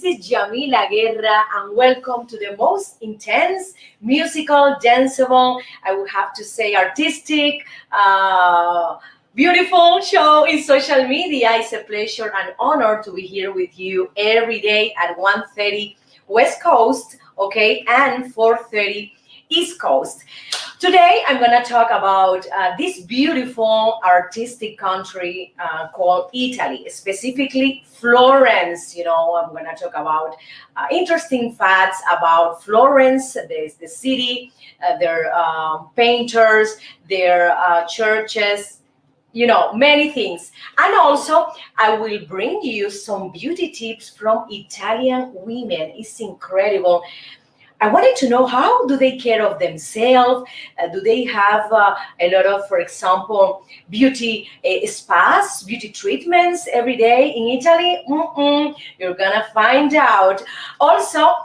is Yamila Guerra, and welcome to the most intense musical, danceable, I would have to say artistic, beautiful show in social media. It's a pleasure and honor to be here with you every day at 1:30 West Coast, okay, and 4:30 East Coast. Today, I'm going to talk about this beautiful artistic country called Italy, specifically Florence. I'm going to talk about interesting facts about Florence, the city, their painters, their churches, many things. And also, I will bring you some beauty tips from Italian women. It's incredible. I wanted to know, how do they care of themselves? Do they have a lot of, for example, beauty spas, beauty treatments every day in Italy? You're gonna find out. Also,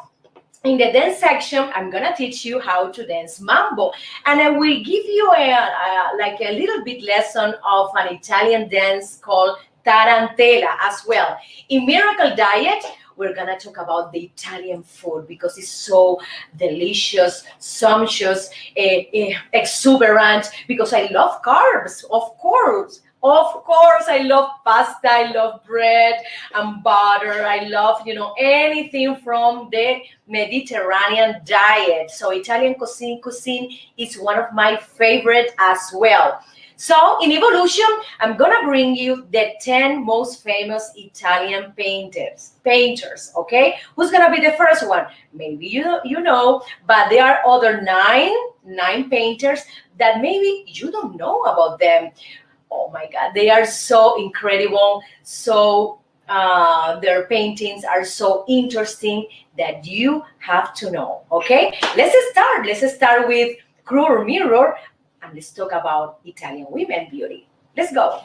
in the dance section, I'm gonna teach you how to dance mambo, and I will give you a little bit lesson of an Italian dance called tarantella as well. In Miracle Diet, we're gonna talk about the Italian food because it's so delicious, sumptuous, exuberant, because I love carbs, of course. Of course, I love pasta, I love bread and butter. I love, anything from the Mediterranean diet. So Italian cuisine is one of my favorite as well. So in Evolution, I'm gonna bring you the 10 most famous Italian painters, okay? Who's gonna be the first one? Maybe you know, but there are other nine painters that maybe you don't know about them. Oh my God, they are so incredible. So their paintings are so interesting that you have to know, okay? Let's start with Cruel Mirror, and let's talk about Italian women beauty. Let's go.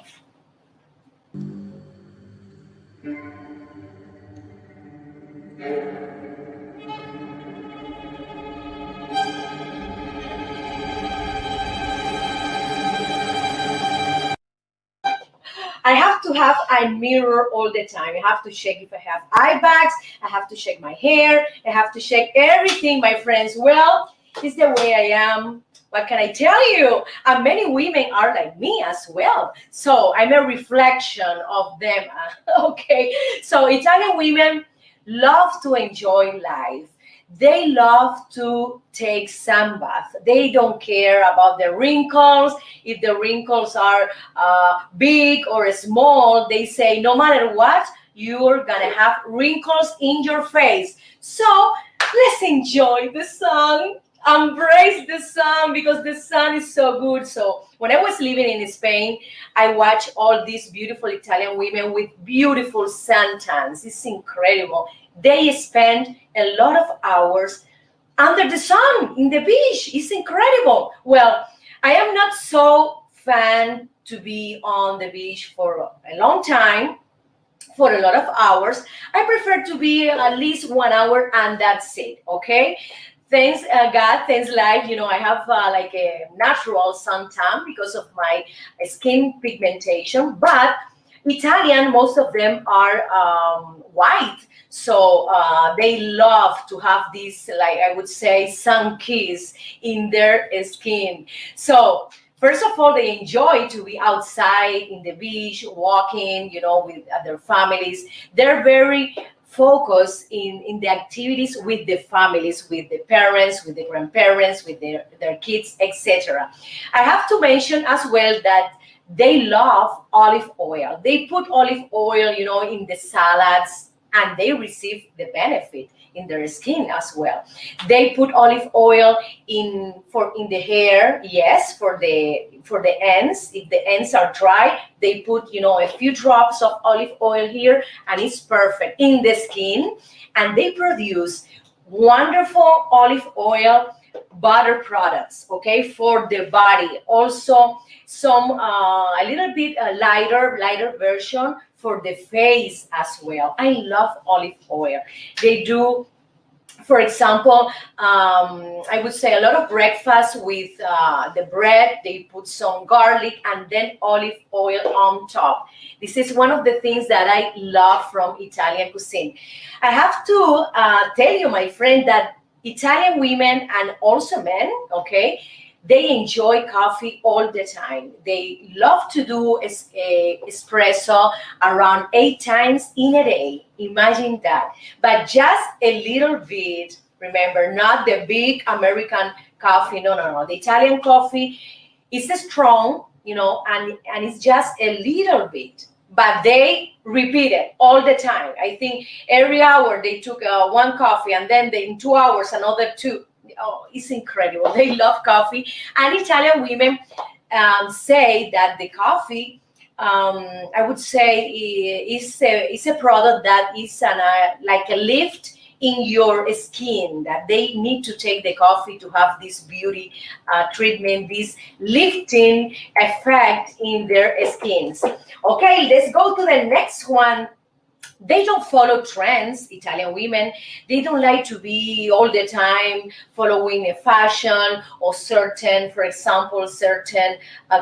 I have to have a mirror all the time. I have to check if I have eye bags. I have to check my hair. I have to check everything, my friends. Well, it's the way I am. What can I tell you? And many women are like me as well. So I'm a reflection of them. Okay. So Italian women love to enjoy life. They love to take sunbath. They don't care about the wrinkles. If the wrinkles are big or small, they say no matter what, you're gonna have wrinkles in your face. So let's enjoy the sun. Embrace the sun because the sun is so good. So when I was living in Spain, I watched all these beautiful Italian women with beautiful suntans. It's incredible. They spend a lot of hours under the sun in the beach. It's incredible. Well, I am not so fan to be on the beach for a long time, for a lot of hours. I prefer to be at least 1 hour and that's it, okay? Thanks God, thanks life, I have like a natural suntan because of my skin pigmentation, but Italian, most of them are white. So they love to have this, like I would say, sun kiss in their skin. So first of all, they enjoy to be outside in the beach, walking, with their families. They're very focused in the activities with the families, with the parents, with the grandparents, with their kids, etc. I have to mention as well that they love olive oil. They put olive oil, in the salads, and they receive the benefit in their skin as well. They put olive oil in the hair, yes, for the ends. If the ends are dry, they put a few drops of olive oil here, and it's perfect in the skin. And they produce wonderful olive oil butter products, okay, for the body. Also, some a little bit lighter version for the face as well. I love olive oil. They do For example, I would say a lot of breakfast with the bread, they put some garlic and then olive oil on top. This is one of the things that I love from Italian cuisine. I have to tell you, my friend, that Italian women and also men, okay, they enjoy coffee all the time. They love to do espresso around 8 times in a day. Imagine that. But just a little bit. Remember, not the big American coffee. No, no, no. The Italian coffee is strong, and it's just a little bit. But they repeat it all the time. I think every hour they took one coffee, and then in 2 hours another two. Oh, it's incredible. They love coffee. And Italian women say that the coffee, I would say, is a product that is like a lift in your skin, that they need to take the coffee to have this beauty treatment, this lifting effect in their skins. Okay, let's go to the next one. They don't follow trends, Italian women. They don't like to be all the time following a fashion or certain, for example, certain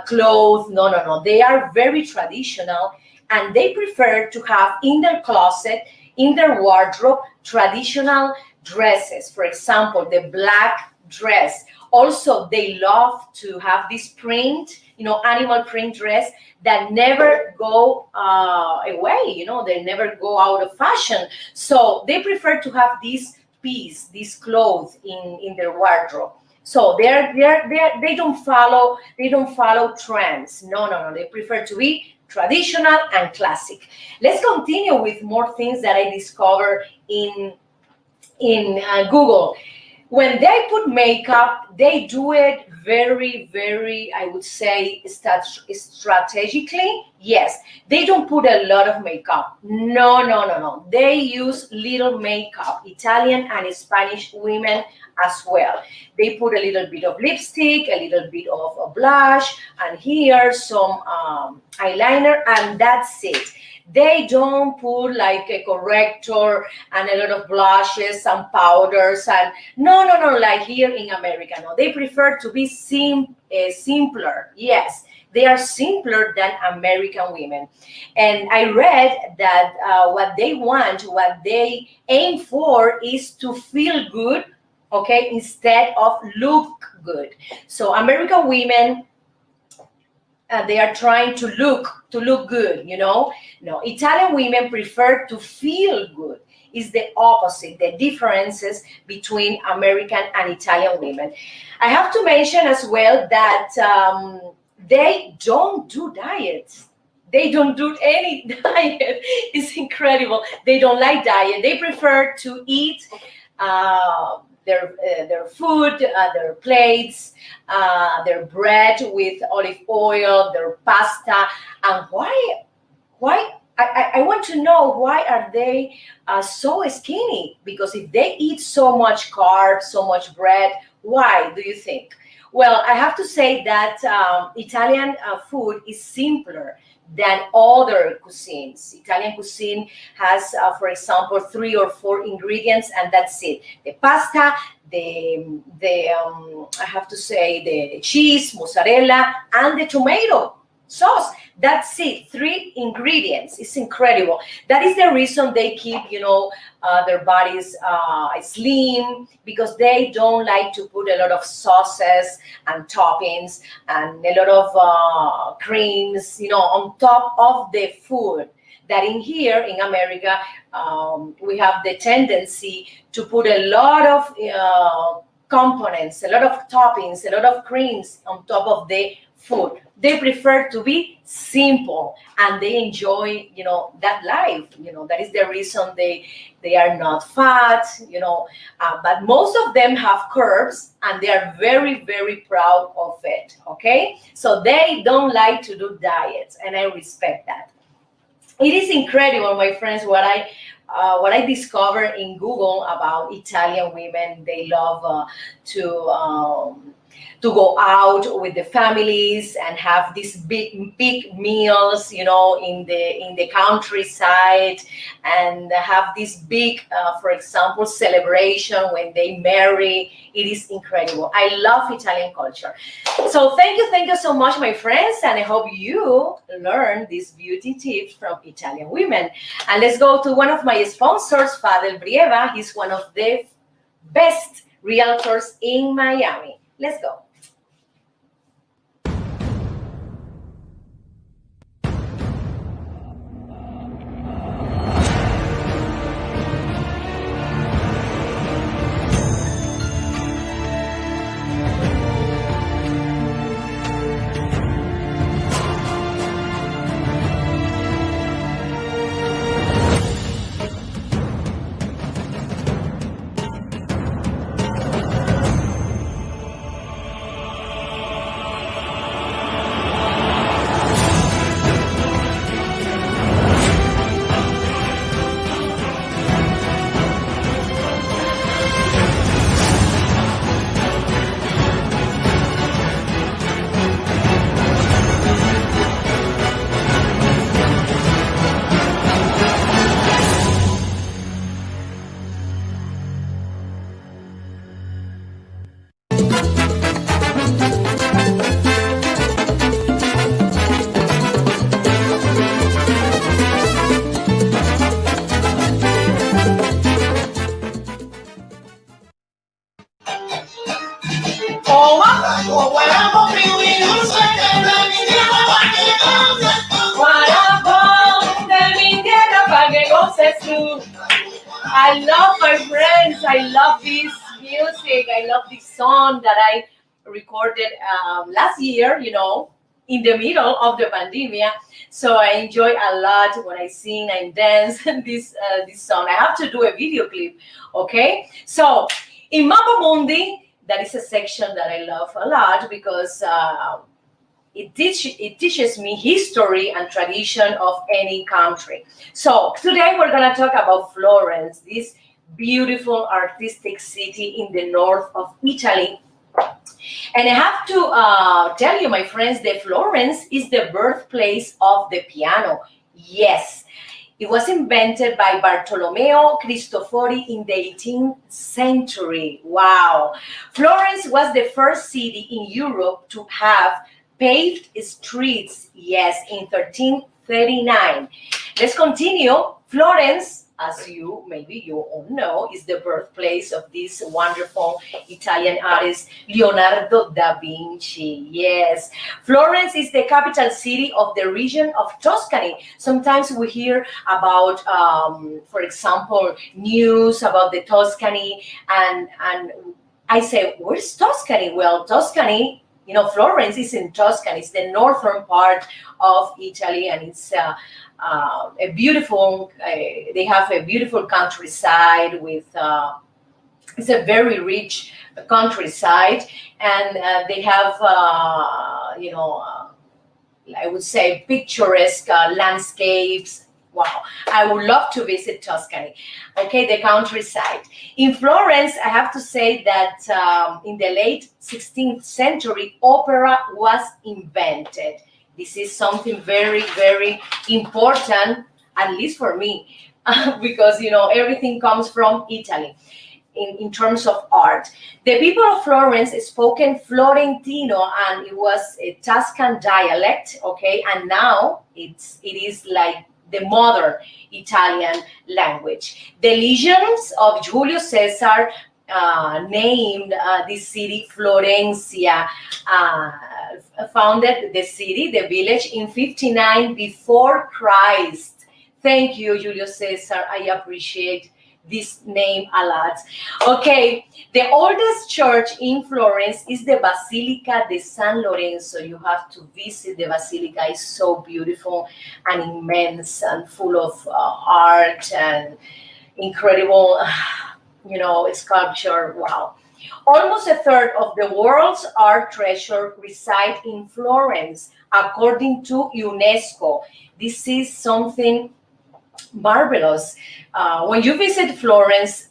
clothes. No, no, no. They are very traditional, and they prefer to have in their closet, in their wardrobe, traditional dresses. For example, the black dress. Also, they love to have this print, animal print dress that never go away. They never go out of fashion. So they prefer to have this piece, this clothes in their wardrobe. So they don't follow trends. No, no, no. They prefer to be traditional and classic. Let's continue with more things that I discovered in Google. When they put makeup, they do it very, very, I would say, strategically. Yes, they don't put a lot of makeup. No, no, no, no. They use little makeup, Italian and Spanish women as well. They put a little bit of lipstick, a little bit of a blush, and here some eyeliner, and that's it. They don't put like a corrector and a lot of blushes and powders and no, no, no, like here in America. No, they prefer to be simpler. Yes, they are simpler than American women. And I read that what they want, what they aim for is to feel good, okay, instead of look good. So American women, they are trying to look good, No, Italian women prefer to feel good. Is the opposite, the differences between American and Italian women. I have to mention as well that they don't do diets. They don't do any diet. It's incredible. They don't like diet. They prefer to eat their food, their plates, their bread with olive oil, their pasta. And why? I want to know, why are they so skinny? Because if they eat so much carbs, so much bread, why do you think? Well, I have to say that Italian food is simpler than other cuisines. Italian cuisine has, for example, 3 or 4 ingredients, and that's it. The pasta, I have to say the cheese, mozzarella, and the tomato sauce. That's it. 3 ingredients. It's incredible. That is the reason they keep, their bodies slim, because they don't like to put a lot of sauces and toppings and a lot of creams, on top of the food. That in here in America, we have the tendency to put a lot of components, a lot of toppings, a lot of creams on top of the food. They prefer to be simple, and they enjoy, that life. That is the reason they are not fat, but most of them have curves, and they are very, very proud of it. Okay, so they don't like to do diets, and I respect that. It is incredible, my friends, what I discovered in Google about Italian women. They love to to go out with the families and have these big meals, in the countryside, and have this big, for example, celebration when they marry. It is incredible. I love Italian culture. So thank you so much, my friends, and I hope you learned these beauty tips from Italian women. And let's go to one of my sponsors, Fadel Brieva. He's one of the best realtors in Miami. Let's go. I love my friends. I love this music. I love this song that I recorded last year, in the middle of the pandemic. So I enjoy a lot when I sing and dance this song. I have to do a video clip, okay? So in Mambo Mundi, that is a section that I love a lot because it teaches me history and tradition of any country. So today we're going to talk about Florence, this beautiful artistic city in the north of Italy. And I have to tell you, my friends, that Florence is the birthplace of the piano. Yes, it was invented by Bartolomeo Cristofori in the 18th century. Wow. Florence was the first city in Europe to have paved streets, yes, in 1339. Let's continue. Florence, as maybe you all know, is the birthplace of this wonderful Italian artist, Leonardo da Vinci. Yes, Florence is the capital city of the region of Tuscany. Sometimes we hear about, for example, news about the Tuscany, and I say, where's Tuscany? Well, Tuscany, Florence is in Tuscany. It's the northern part of Italy, and it's a beautiful. They have a beautiful countryside with. It's a very rich countryside, and they have, I would say, picturesque landscapes. Wow, I would love to visit Tuscany. Okay, the countryside. In Florence, I have to say that in the late 16th century, opera was invented. This is something very, very important, at least for me, because, everything comes from Italy in terms of art. The people of Florence spoken Florentino, and it was a Tuscan dialect, okay, and now it is like the modern Italian language. The legions of Julius Caesar named this city Florencia, founded the city, the village, in 59 before Christ. Thank you, Julius Caesar. I appreciate this name a lot. Okay, the oldest church in Florence is the Basilica de San Lorenzo. You have to visit the basilica. It's so beautiful and immense and full of art and incredible, sculpture. Wow. Almost a third of the world's art treasure reside in Florence, according to UNESCO. This is something marvelous. When you visit Florence,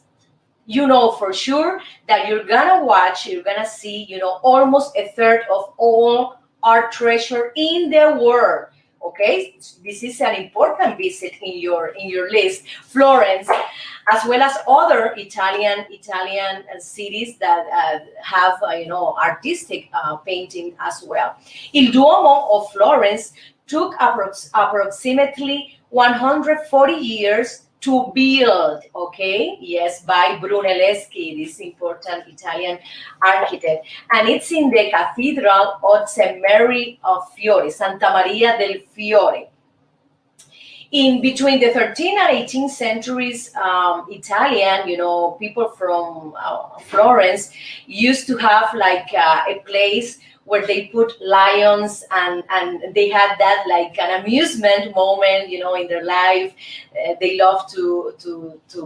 you know for sure that you're gonna see, almost a third of all art treasure in the world. Okay, this is an important visit in your list. Florence, as well as other Italian cities that have artistic painting as well. Il Duomo of Florence took approximately 140 years to build. Okay, yes, by Brunelleschi, this important Italian architect, and it's in the Cathedral of St. Mary of Fiore, Santa Maria del Fiore. In between the 13th and 18th centuries, Italian, people from Florence used to have like a place where they put lions, and they had that like an amusement moment, in their life. They love to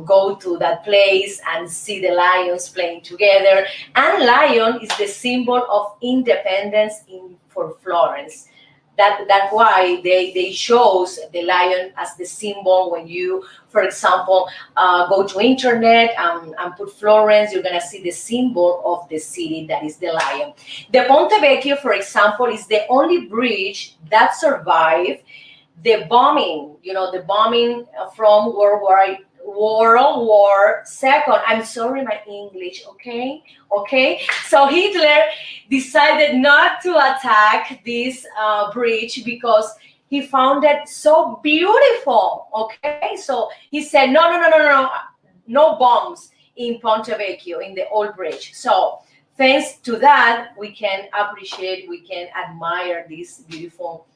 go to that place and see the lions playing together. And lion is the symbol of independence for Florence. That's why they chose the lion as the symbol. When you, for example, go to internet and put Florence, you're gonna see the symbol of the city, that is the lion. The Ponte Vecchio, for example, is the only bridge that survived the bombing. The bombing from World War II. I'm sorry, my English. Okay. So Hitler decided not to attack this bridge because he found it so beautiful. Okay, so he said no bombs in Ponte Vecchio, in the old bridge. So thanks to that, we can admire this beautiful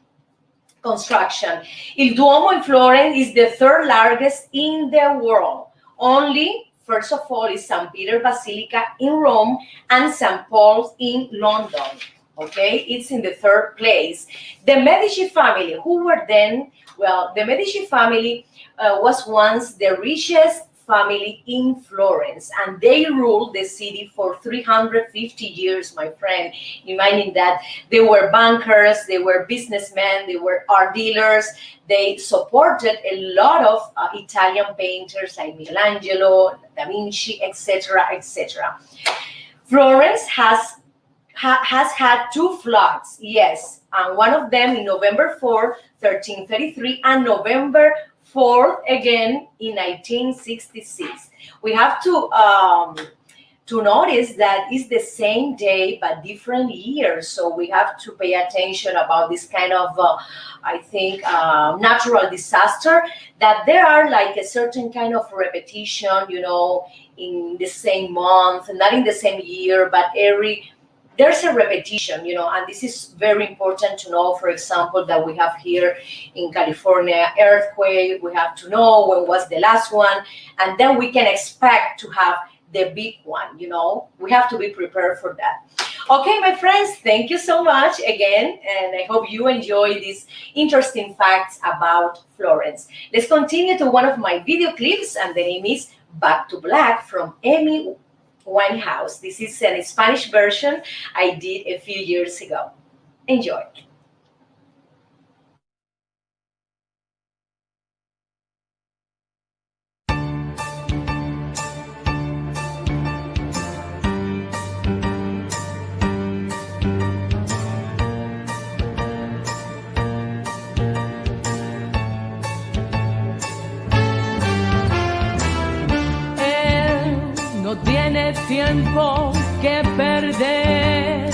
construction. Il Duomo in Florence is the third largest in the world. Only, first of all, is St. Peter Basilica in Rome and St. Paul's in London. Okay, it's in the third place. The Medici family, who were then? Well, the Medici family was once the richest family in Florence, and they ruled the city for 350 years, my friend. Imagine that. They were bankers, they were businessmen, they were art dealers. They supported a lot of Italian painters like Michelangelo, Da Vinci, etc., etc. Florence has had two floods, yes, and one of them in November 4, 1333, and November 4th again in 1966. We have to notice that it's the same day but different years. So we have to pay attention about this kind of, natural disaster, that there are like a certain kind of repetition, in the same month, not in the same year, but there's a repetition, and this is very important to know. For example, that we have here in California earthquake. We have to know when was the last one, and then we can expect to have the big one. We have to be prepared for that. Okay, my friends, thank you so much again, and I hope you enjoy these interesting facts about Florence. Let's continue to one of my video clips, and the name is Back to Black from Amy Winehouse. This is a Spanish version I did a few years ago. Enjoy. No tiene tiempo que perder.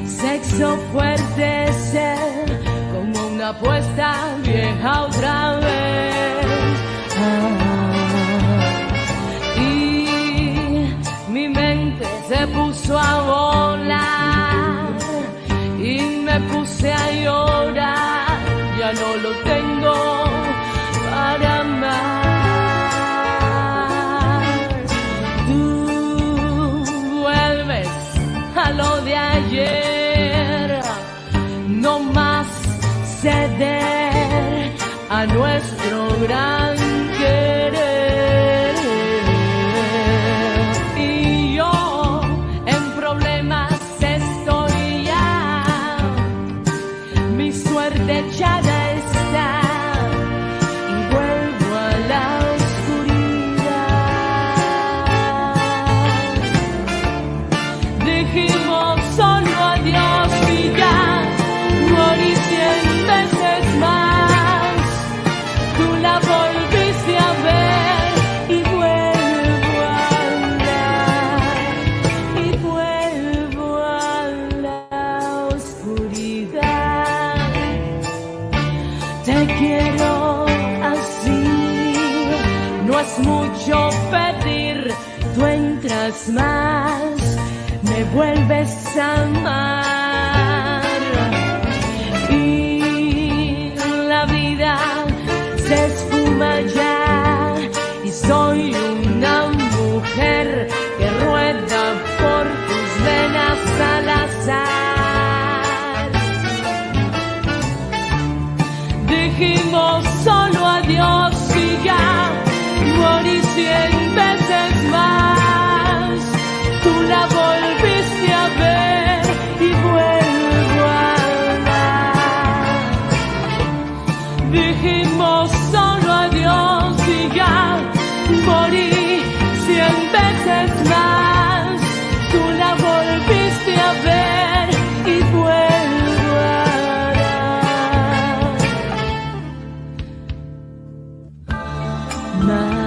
Sexo fuerte ser como una apuesta vieja otra vez. Y mi mente se puso a volar y me puse a llorar. Ya no lo tengo para amar. Lo de ayer, no más ceder a nuestro gran querer. Y yo en problemas estoy ya, mi suerte echada está y vuelvo a la oscuridad. Dijimos solo adiós y ya, morí 100 veces más. Tú la volviste a ver y vuelvo a andar, y vuelvo a la oscuridad. Te quiero así, no es mucho pedir, tú entras más, me vuelves a amar. Y la vida se esfuma ya, y soy una mujer que rueda por tus venas al azar. Dijimos solo adiós y ya, morí 100 veces más. Tú la volviste a ver y vuelvo a andar. Dijimos solo adiós y ya, morí 100 veces más. Tú la volviste a ver y vuelvo a dar. Más.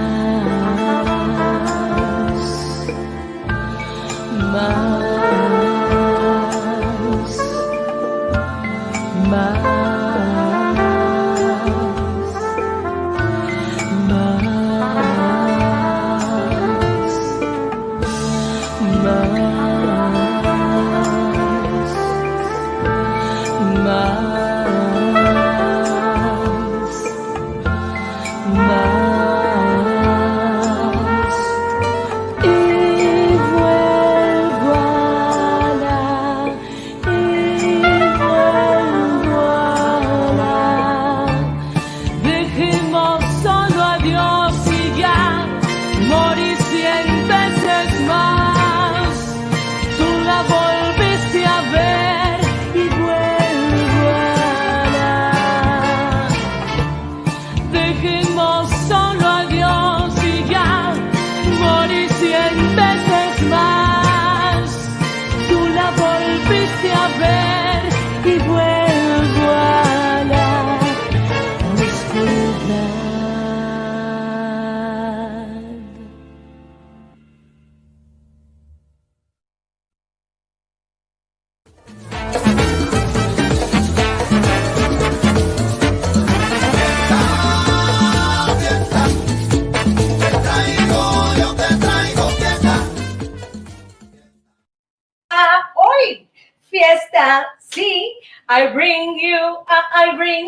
Fiesta, sí, I bring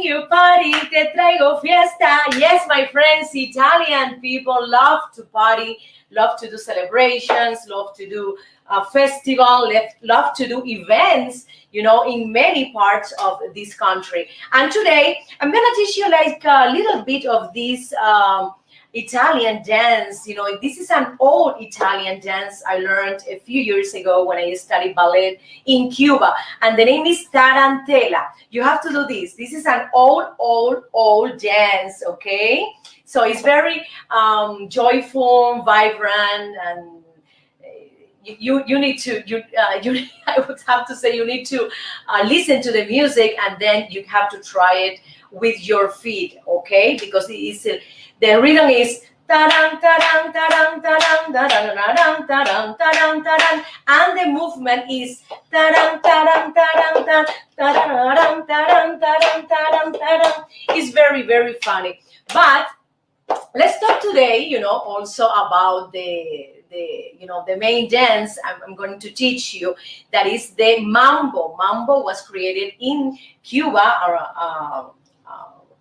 you party, te traigo fiesta. Yes, my friends, Italian people love to party, love to do celebrations, love to do a festival, love to do events, in many parts of this country. And today, I'm gonna teach you like a little bit of this Italian dance. This is an old Italian dance I learned a few years ago when I studied ballet in Cuba, and the name is tarantella. You have to do this. This is an old dance, okay? So it's very joyful, vibrant, and you need to I would have to say you need to listen to the music, and then you have to try it with your feet, okay? Because the rhythm is taran taran taran taran taran taran taran taran, and the movement is taran taran taran taran taran taran taran taran taran. It's very, very funny. But let's talk today, also about the main dance I'm going to teach you. That is the mambo. Mambo was created in Cuba.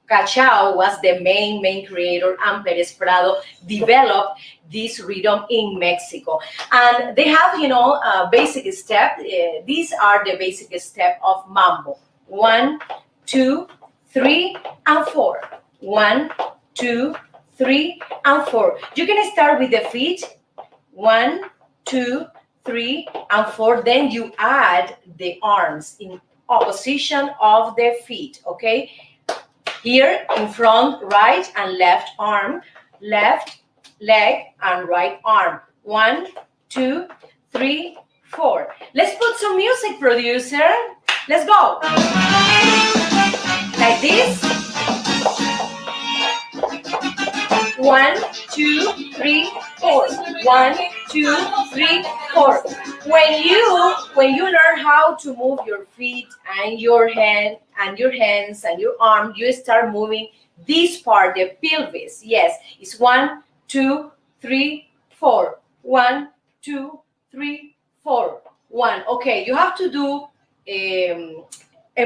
Cachao was the main creator, and Perez Prado developed this rhythm in Mexico. And they have, basic step. These are the basic step of mambo. 1, 2, 3, and 4. 1, 2, 3, and 4. You can start with the feet. 1, 2, 3, and 4. Then you add the arms in opposition of the feet, okay? Here in front, right and left arm, left leg and right arm. 1, 2, 3, 4. Let's put some music, producer. Let's go. Like this. 1, 2, 3, 4. 1, 2, 3, 4. When you learn how to move your feet and your hand and your hands and your arm, you start moving this part, the pelvis. Yes, it's 1, 2, 3, 4. 1, 2, 3, 4. 1. Okay, you have to do a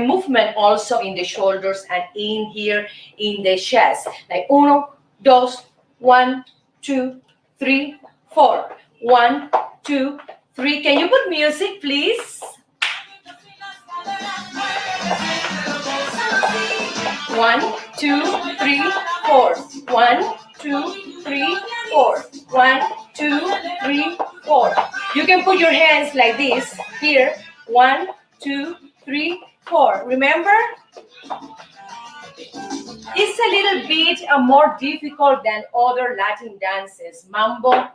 movement also in the shoulders and in here in the chest. Like 1, 2, 1, 2, 3, 4. 1, 2, 3. Can you put music, please? 1, 2, 3, 4. 1, 2, 3, 4. 1, 2, 3, 4. You can put your hands like this here. 1, 2, 3, 4. Remember? It's a little bit more difficult than other Latin dances. Mambo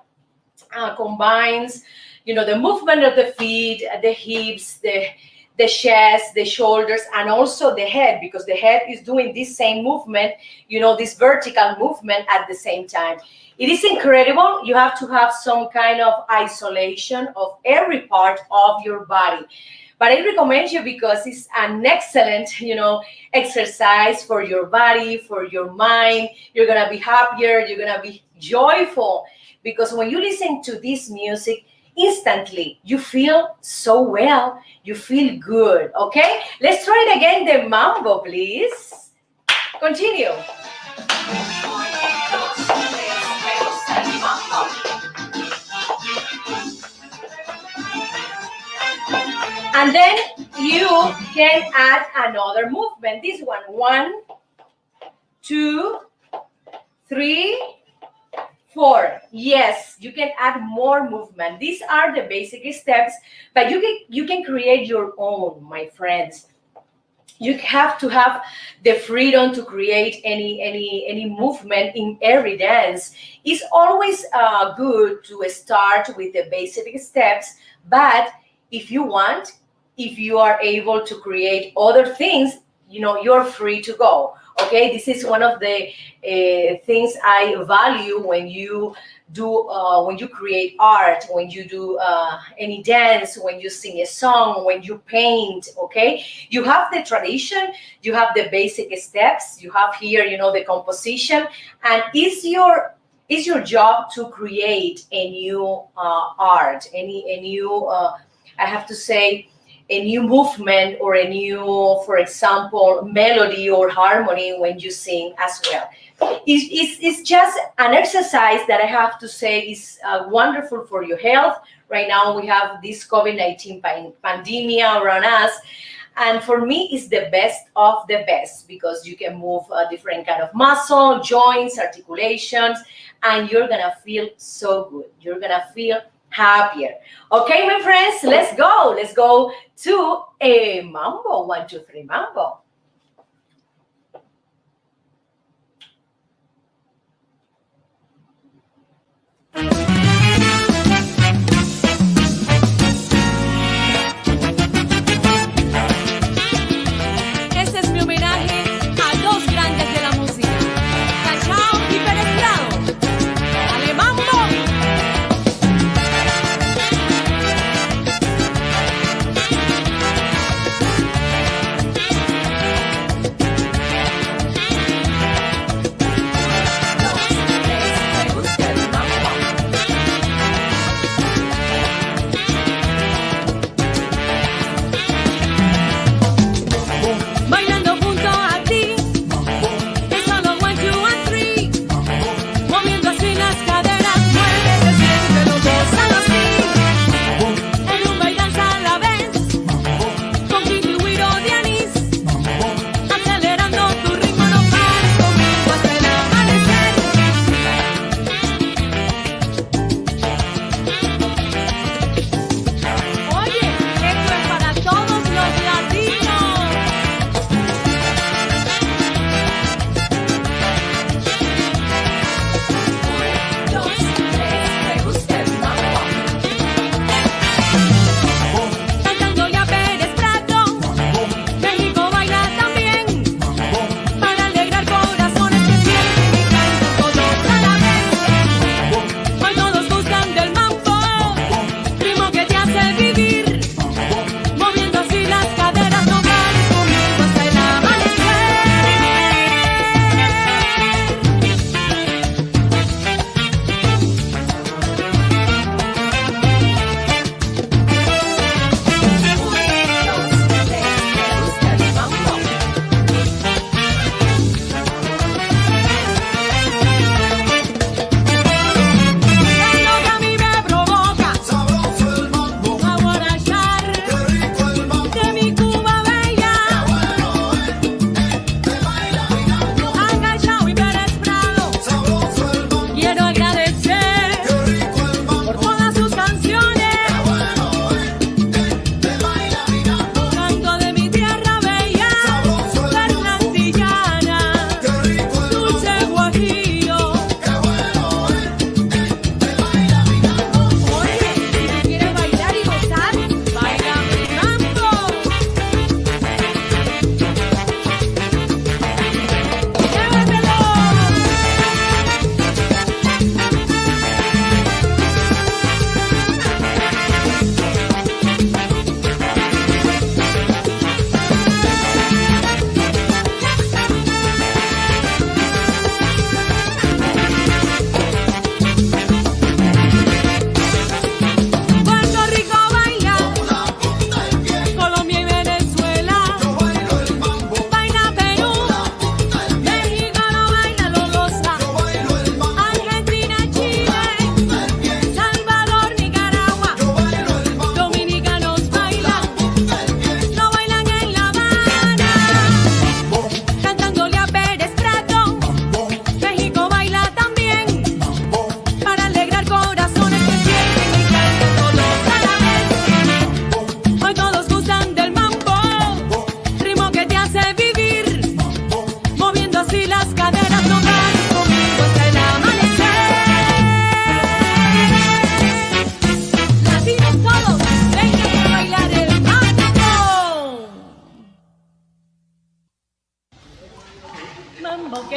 combines, the movement of the feet, the hips, the chest, the shoulders, and also the head, because the head is doing this same movement, this vertical movement at the same time. It is incredible. You have to have some kind of isolation of every part of your body. But I recommend you because it's an excellent, exercise for your body, for your mind. You're going to be happier. You're going to be joyful. Because when you listen to this music, instantly you feel so well. You feel good. Okay? Let's try it again. The mambo, please. Continue. And then you can add another movement. This one. 1, 2, 3, 4. Yes, you can add more movement. These are the basic steps, but you can create your own, my friends. You have to have the freedom to create any movement in every dance. It's always good to start with the basic steps, but if you want, if you are able to create other things, you're free to go. Okay, this is one of the things I value when you do, when you create art, when you do any dance, when you sing a song, when you paint. Okay, you have the tradition, you have the basic steps, you have here, the composition, and it's your job to create a new art, a new, I have to say, a new movement or a new, for example, melody or harmony when you sing as well. It's just an exercise that I have to say is wonderful for your health. Right now we have this COVID-19 pandemic around us. And for me, it's the best of the best because you can move different kind of muscle, joints, articulations, and you're going to feel so good. You're going to feel happier. Okay, my friends, let's go. Let's go to a mambo. 1, 2, 3, mambo. Este es mi homenaje a dos grandes de la música, Cachao y Pérez Prado. ¡Dale, mambo!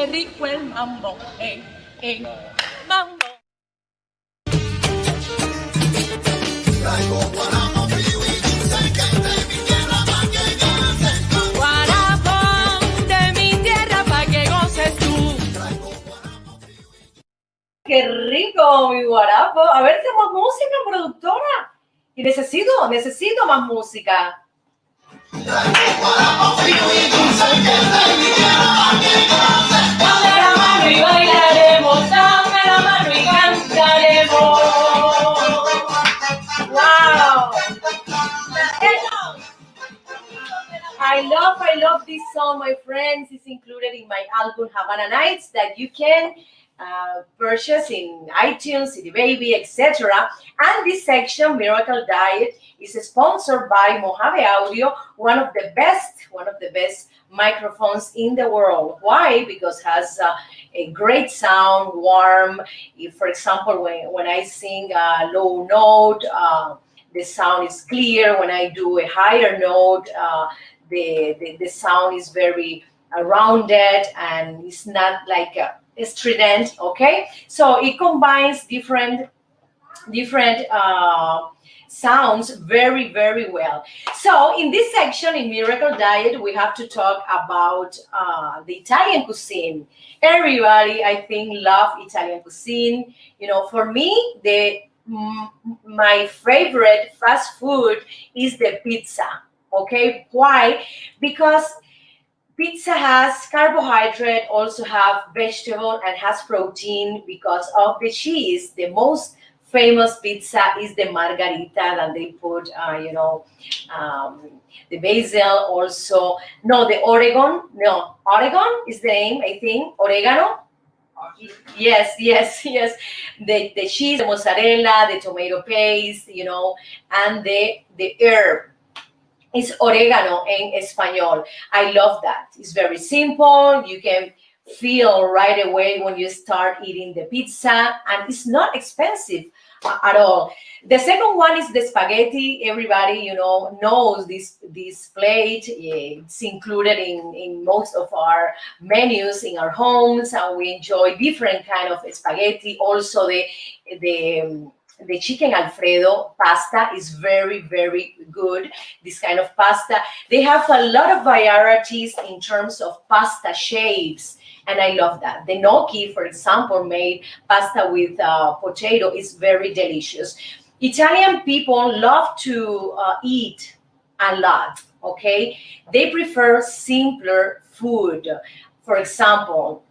qué rico el mambo, mambo. Guarapo de mi tierra pa' que goces tú. Qué rico, mi guarapo. A ver, tenemos música, productora. Y necesito más música. Dame la mano y bailaremos, dame la mano y cantaremos. Wow. I love this song, my friends. It's included in my album Havana Nights that you can purchase in iTunes, CD Baby, etc. And this section, Miracle Diet, is sponsored by Mojave Audio, one of the best microphones in the world. Why? Because it has a great sound, warm. If, for example, when I sing a low note, the sound is clear. When I do a higher note, the sound is very rounded and it's not like a strident. Okay, so it combines different sounds very, very well. So in this section in Miracle Diet, we have to talk about the Italian cuisine. Everybody, I think, love Italian cuisine. You know, for me, my favorite fast food is the pizza. Okay, why? Because pizza has carbohydrate, also have vegetable, and has protein because of the cheese. The most famous pizza is the margarita that they put, the basil also. No, the Oregon. No, Oregon is the name, I think. Oregano. Yes. The cheese, the mozzarella, the tomato paste, and the herb. It's oregano in Espanol. I love that. It's very simple. You can feel right away when you start eating the pizza, and it's not expensive at all. The second one is the spaghetti. Everybody, knows this plate. It's included in most of our menus in our homes, and we enjoy different kind of spaghetti. Also, the chicken Alfredo pasta is very, very good. This kind of pasta. They have a lot of varieties in terms of pasta shapes, and I love that. The gnocchi, for example, made pasta with potato is very delicious. Italian people love to eat a lot, okay? They prefer simpler food. For example,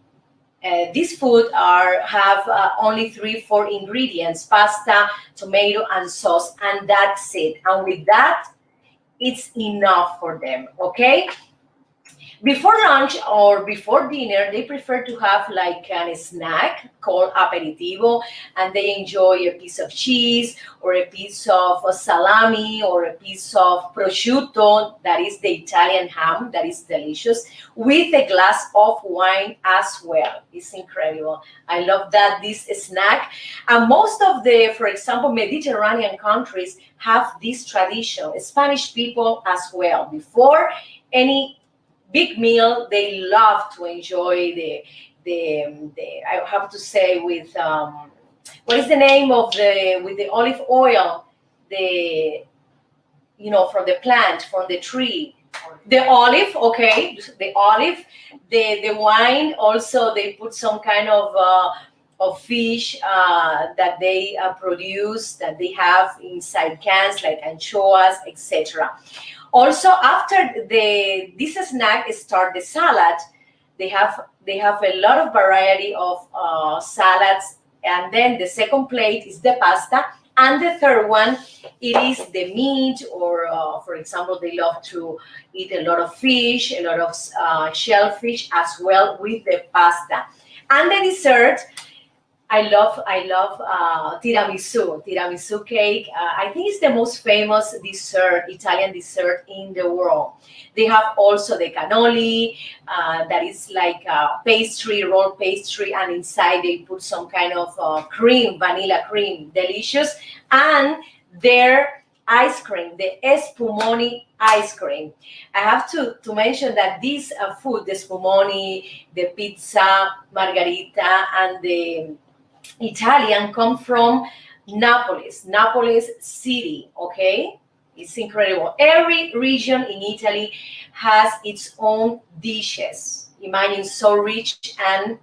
these food have only 3-4 ingredients: pasta, tomato, and sauce, and that's it. And with that, it's enough for them, okay? Before lunch or before dinner, they prefer to have like a snack called aperitivo, and they enjoy a piece of cheese or a piece of salami or a piece of prosciutto, that is the Italian ham, that is delicious, with a glass of wine as well. It's incredible. I love this snack. And most of the, for example, Mediterranean countries have this tradition. Spanish people as well. Before any big meal, they love to enjoy the I have to say with what is the name of with the olive oil, from the plant, from the tree, the olive, okay, the olive, the wine. Also, they put some kind of fish that they produce, that they have inside cans, like anchoas, etc. Also, after this snack start the salad. They have a lot of variety of salads, and then the second plate is the pasta, and the third one, it is the meat, or for example, they love to eat a lot of fish, a lot of shellfish as well with the pasta. And the dessert, I love tiramisu cake. I think it's the most famous Italian dessert in the world. They have also the cannoli, that is like a pastry, rolled pastry, and inside they put some kind of cream, vanilla cream, delicious. And their ice cream, the spumoni ice cream. I have to mention that this food, the spumoni, the pizza, margarita, and the Italian come from Napolis city, okay? It's incredible. Every region in Italy has its own dishes. Imagine so rich and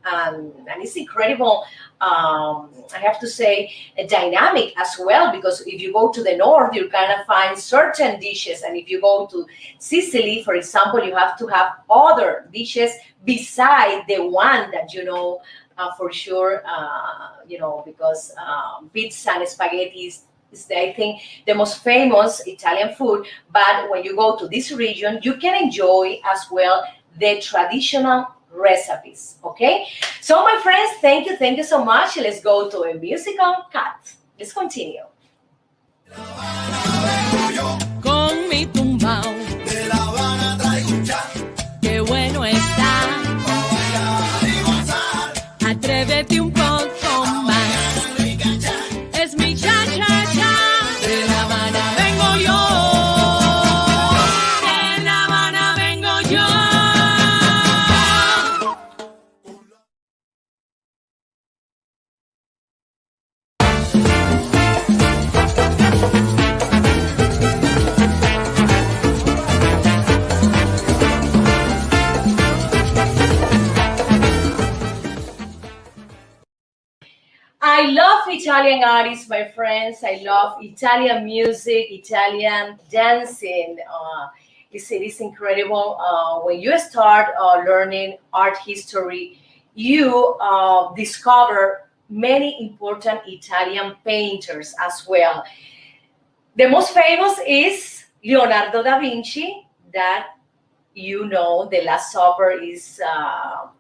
it's incredible. I have to say, dynamic as well, because if you go to the north, you're gonna find certain dishes, and if you go to Sicily, for example, you have to have other dishes beside the one that for sure, because pizza and spaghetti is I think, the most famous Italian food. But when you go to this region, you can enjoy as well the traditional recipes. Okay, so my friends, thank you so much. Let's go to a musical cut. Let's continue. Con mi tumbao De La Habana traigo un cha, qué bueno está. bailar y gozar. Atrévete un poco más. Rica cha, Es mi cha cha cha. De La Habana vengo yo. De La Habana vengo yo. I love Italian artists, my friends. I love Italian music, Italian dancing. It is incredible. When you start learning art history, you discover many important Italian painters as well. The most famous is Leonardo da Vinci, that the Last Supper is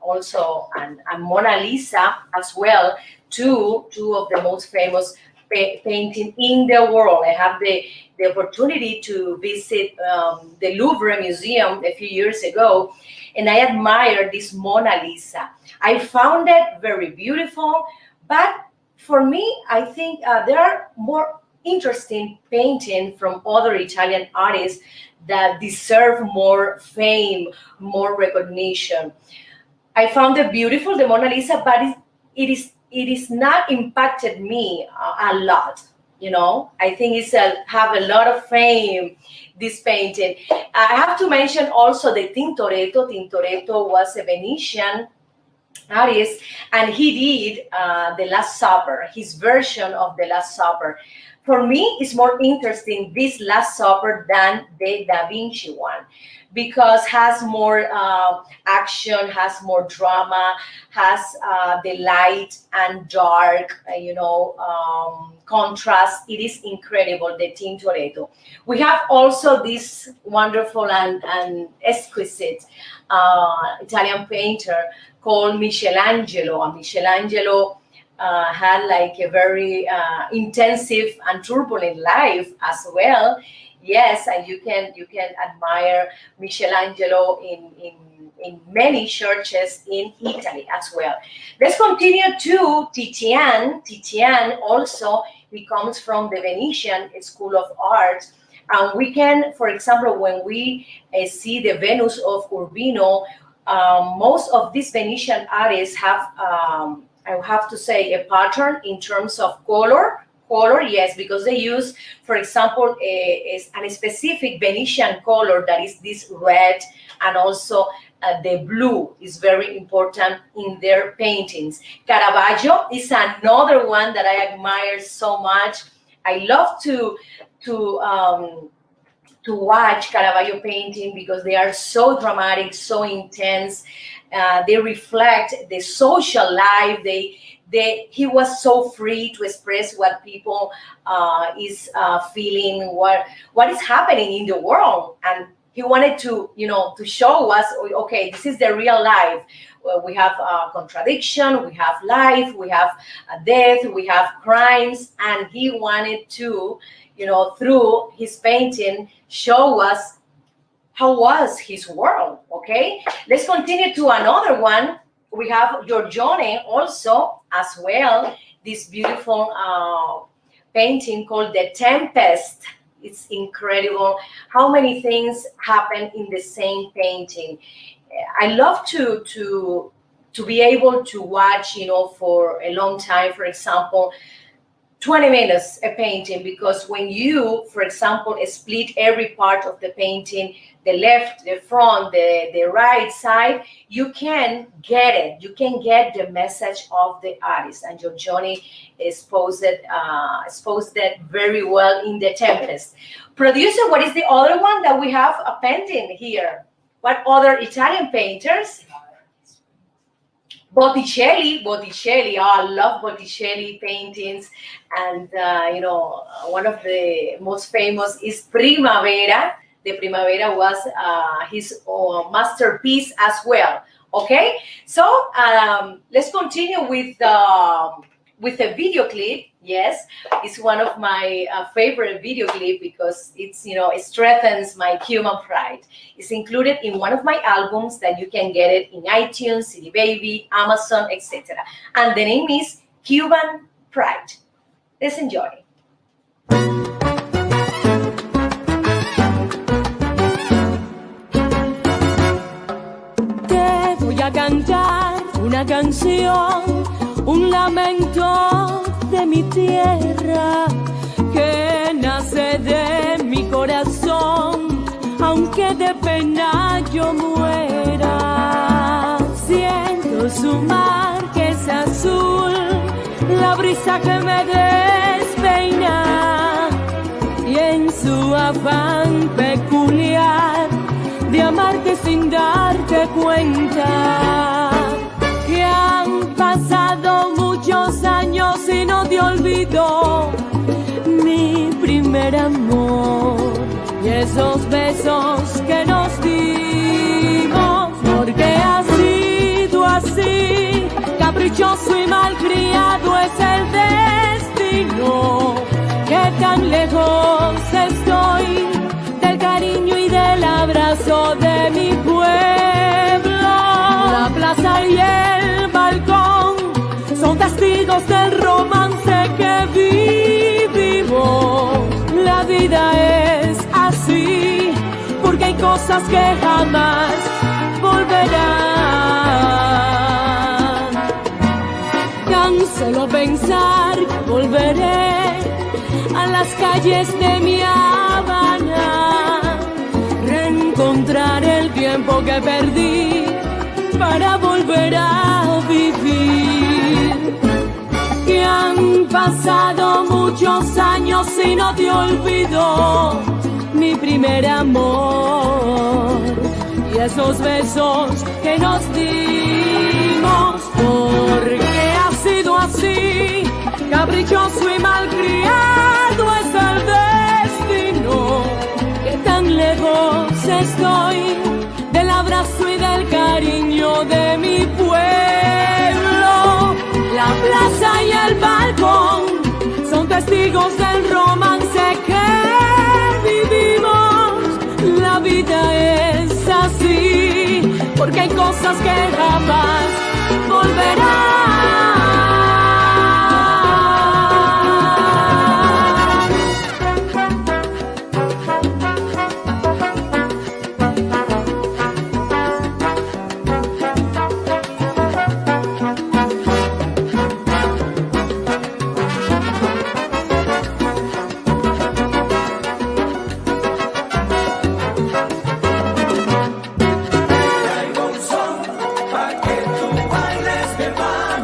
also and Mona Lisa as well, two of the most famous painting in the world. I have the opportunity to visit the Louvre Museum a few years ago, and I admired this Mona Lisa. I found it very beautiful, but for me, I think there are more interesting painting from other Italian artists that deserve more fame, more recognition. I found it beautiful, the Mona Lisa, but it is not impacted me a lot. I think it's have a lot of fame, this painting. I have to mention also the Tintoretto. Tintoretto was a Venetian artist, and he did the Last Supper, his version of the Last Supper. For me, it's more interesting this Last Supper than the Da Vinci one, because has more action, has more drama, has the light and dark, contrast. It is incredible, the Tintoretto. We have also this wonderful and exquisite Italian painter called Michelangelo. And Michelangelo had like a very intensive and turbulent life as well. Yes, and you can admire Michelangelo in many churches in Italy as well. Let's continue to Titian. Titian also, he comes from the Venetian School of Art. And we can, for example, when we see the Venus of Urbino, most of these Venetian artists have, I have to say, a pattern in terms of color. Yes, because they use, for example, a specific Venetian color that is this red, and also the blue is very important in their paintings. Caravaggio is another one that I admire so much. I love to watch Caravaggio painting because they are so dramatic, so intense. They reflect the social life. He was so free to express what people is feeling, what is happening in the world, and he wanted to show us, okay, this is the real life. We have contradiction, we have life, we have death, we have crimes, and he wanted to, through his painting, show us how was his world. Okay, let's continue to another one. We have Giorgione also as well, this beautiful painting called The Tempest. It's incredible how many things happen in the same painting. I love to be able to watch, for a long time. For example, 20 minutes a painting, because when you, for example, split every part of the painting, the left, the front, the right side, you can get it. You can get the message of the artist. And Johnny exposed that very well in The Tempest. Producer, what is the other one that we have pending here? What other Italian painters? Botticelli. Oh, I love Botticelli paintings. And, one of the most famous is Primavera. The Primavera was his masterpiece as well. Okay, so let's continue with the video clip. Yes, it's one of my favorite video clip because it strengthens my human pride. It's included in one of my albums that you can get it in iTunes, CD Baby, Amazon, etc. And the name is Cuban Pride. Let's enjoy. A cantar una canción, un lamento de mi tierra que nace de mi corazón, aunque de pena yo muera. Siento su mar que es azul, la brisa que me despeina, y en su afán peculiar de amarte sin darte cuenta, que han pasado muchos años y no te olvido mi primer amor y esos besos que nos dimos, porque ha sido así, caprichoso y malcriado es el destino, que tan lejos estoy del cariño y del abrazo de mi pueblo. La plaza y el balcón son testigos del romance que vivimos. La vida es así, porque hay cosas que jamás volverán. Tan solo pensar que volveré a las calles de mi Habana, reencontrar el tiempo que perdí para volver a vivir. Que han pasado muchos años y no te olvido mi primer amor y esos besos que nos dimos, porque ha sido así, caprichoso y malcriado es el destino, que tan lejos estoy del abrazo y del cariño de mi pueblo. La plaza y el balcón son testigos del romance que vivimos. La vida es así, porque hay cosas que jamás volverán. Traigo un son pa' que tú bailes, mi hermano.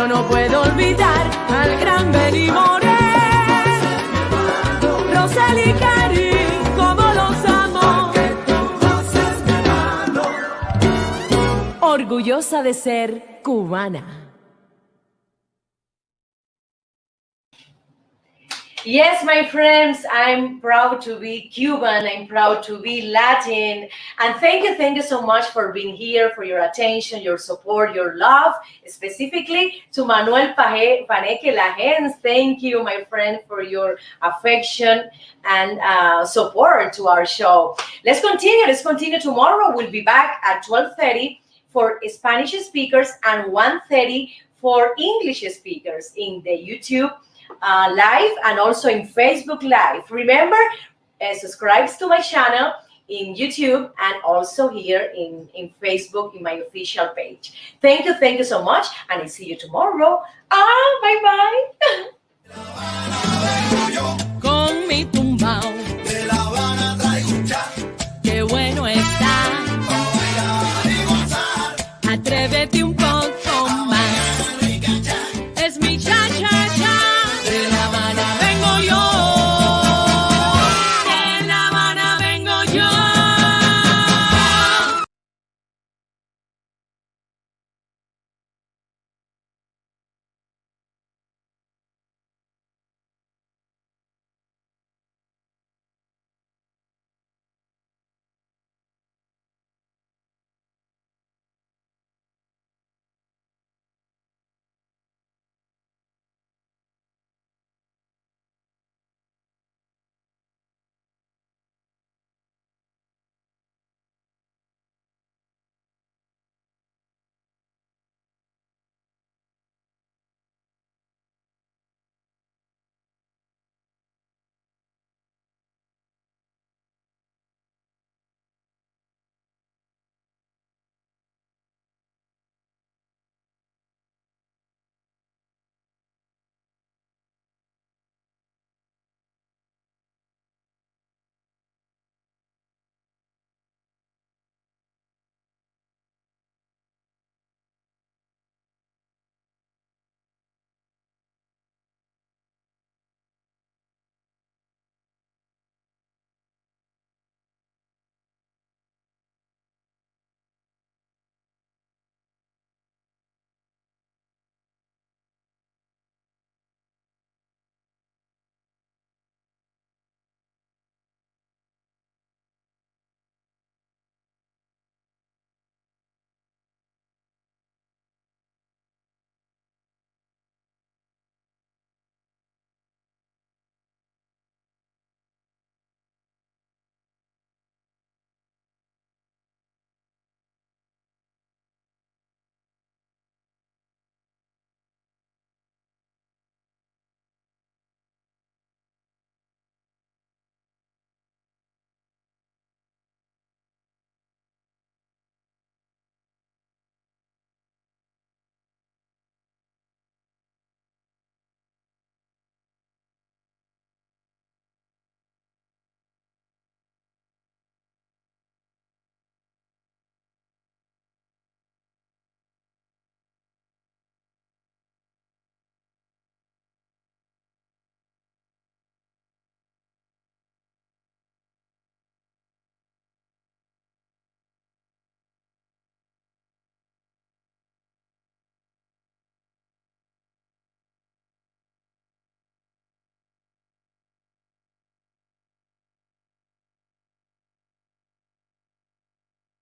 no puedo olvidar al gran Benny Moré, Rosel y Cari, como los amo. Orgullosa de ser cubana. Yes, my friends, I'm proud to be Cuban. I'm proud to be Latin. And thank you so much for being here, for your attention, your support, your love, specifically to Manuel Paneque Lajens. Thank you, my friend, for your affection and support to our show. Let's continue. Tomorrow we'll be back at 12:30 for Spanish speakers and 1:30 for English speakers in the YouTube live and also in Facebook Live. Remember, subscribe to my channel in YouTube and also here in Facebook in my official page. Thank you so much, and I'll see you tomorrow. Bye-bye.